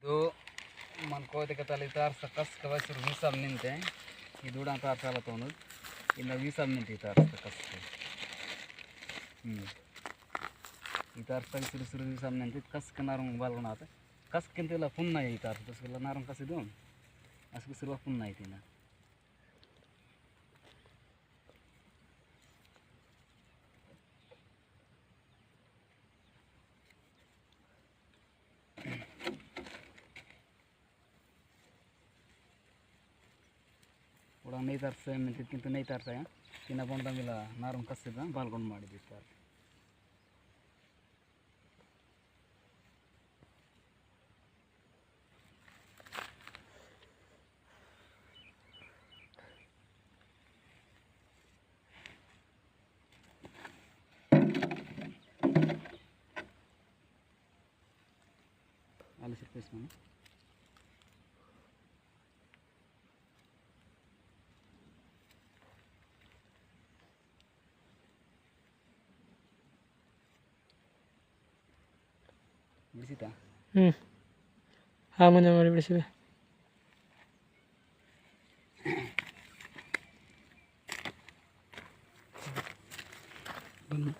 ಇದು మన కోతిక తల్లి తార్స కస్ కవసరు వీసం నింతే ఈ దూడ తార్సాల తోను ఇంద వీసం నింతి తార్స కస్ ఈ తార్స సురు సురు వీసం నింతి కస్ కనారం బాల్గొనాత కస్ కింతల పున్న ఈ తార్స దసల నారం కసిదు అసలు సురు పున్న అయితినా नहीं तरसे किंतु नहीं तरसे तिना बंद मिला नारम कसिद बाल्गొండ ಮಾಡಿದಿರ್ತಾರೆ ಅಲ್ಲಿ ಸರ್ಫೇಸ್ में ಬಿಡಿಸಿತಾ ಹಾಂ ಮುಂದೆ ಮಾಡಿ ಬಿಡಿಸಿದೆ ಬನ್ನಿ